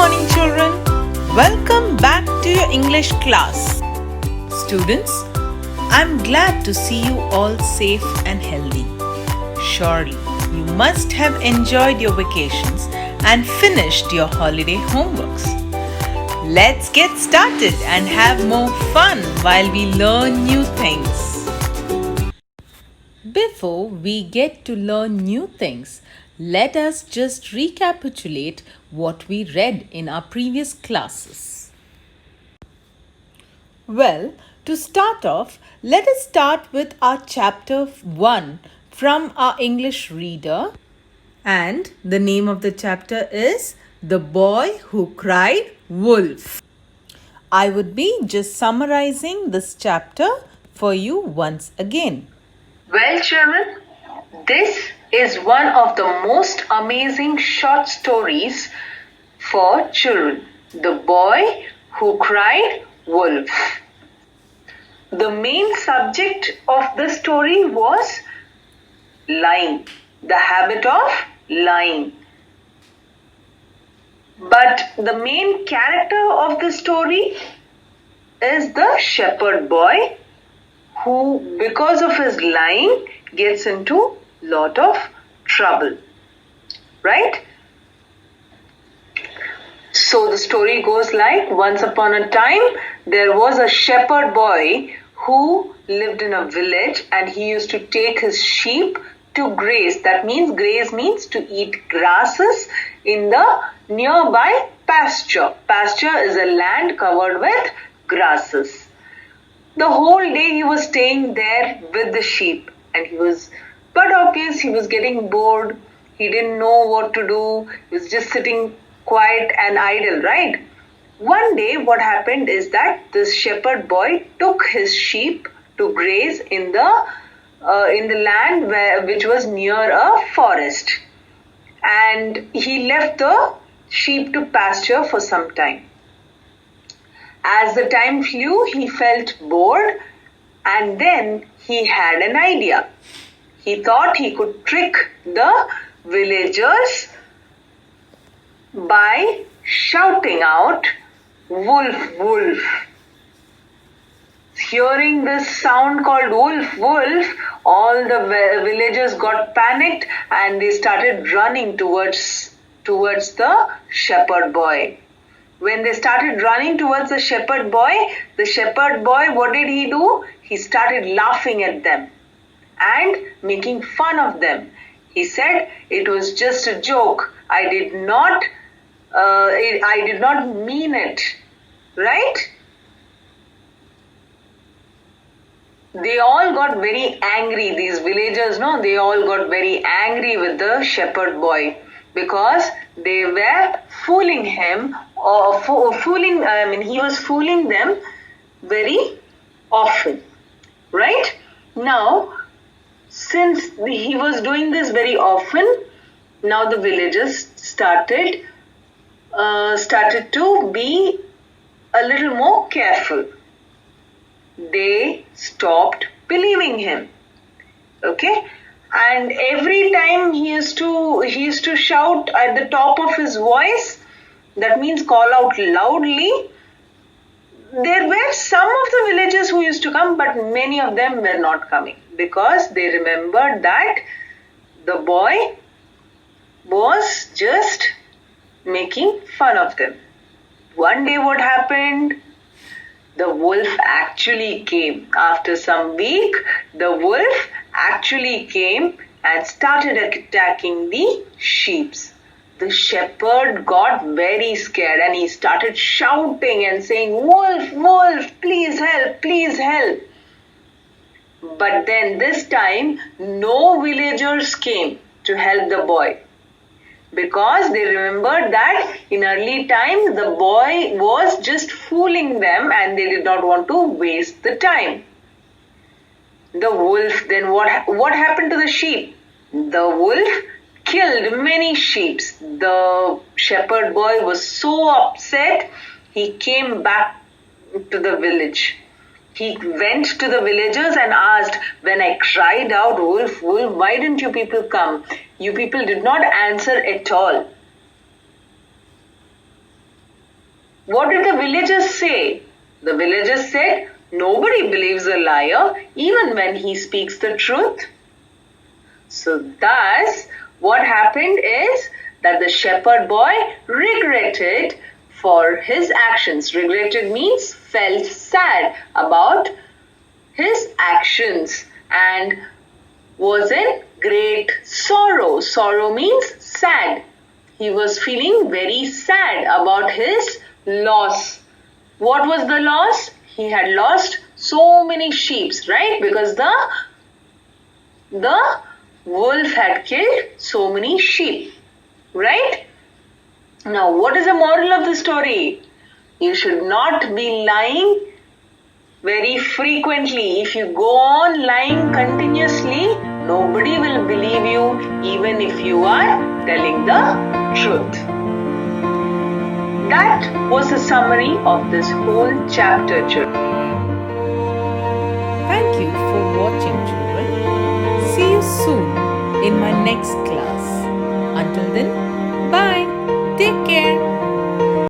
morning, children. Welcome back to your English class. Students, I'm glad to see you all safe and healthy. Surely, you must have enjoyed your vacations and finished your holiday homeworks. Let's get started and have more fun while we learn new things. Before we get to learn new things, let us just recapitulate what we read in our previous classes. Well, to start off, let us start with our chapter 1 from our English reader. And the name of the chapter is The Boy Who Cried Wolf. I would be just summarizing this chapter for you once again. Well, children, this is one of the most amazing short stories for children. The Boy Who Cried Wolf. The main subject of the story was lying, the habit of lying. But the main character of the story is the shepherd boy who, because of his lying, gets into lot of trouble. Right? So the story goes like, once upon a time, there was a shepherd boy who lived in a village and he used to take his sheep to graze. That means graze means to eat grasses in the nearby pasture. Pasture is a land covered with grasses. The whole day he was staying there with the sheep and he was getting bored. He didn't know what to do. He was just sitting quiet and idle, right? One day what happened is that this shepherd boy took his sheep to graze in the land which was near a forest, and he left the sheep to pasture for some time. As the time flew, he felt bored and then he had an idea. He thought he could trick the villagers by shouting out, "Wolf, wolf." Hearing this sound called wolf, wolf, all the villagers got panicked and they started running towards the shepherd boy. When they started running towards the shepherd boy, what did he do? He started laughing at them and making fun of them. He said, "It was just a joke. I did not mean it." Right? They all got very angry. These villagers, they all got very angry with the shepherd boy because they were fooling him he was fooling them very often. Right? Now, since he was doing this very often, now the villagers started to be a little more careful. They stopped believing him. Okay? And every time he used to shout at the top of his voice, that means call out loudly. There were some of the villagers who used to come, but many of them were not coming because they remembered that the boy was just making fun of them. One day what happened? The wolf actually came. After some week, the wolf actually came and started attacking the sheep. The shepherd got very scared and he started shouting and saying, "Wolf, wolf, please help, please help." But then this time, no villagers came to help the boy, because they remembered that in early times the boy was just fooling them and they did not want to waste the time. The wolf, then what happened to the sheep? The wolf killed many sheep. The shepherd boy was so upset, he came back to the village. He went to the villagers and asked, "When I cried out, 'Wolf, wolf,' why didn't you people come? You people did not answer at all." what did the villagers say? The villagers said, nobody believes a liar even when he speaks the truth. So thus, what happened is that the shepherd boy regretted for his actions. Regretted means felt sad about his actions and was in great sorrow. Sorrow means sad. He was feeling very sad about his loss. What was the loss? He had lost so many sheep, right? Because the wolf had killed so many sheep, right? Now, what is the moral of the story? You should not be lying very frequently. If you go on lying continuously, nobody will believe you even if you are telling the truth. That was a summary of this whole chapter, children. Thank you for watching, children. See you soon in my next class. Until then, bye. Take care.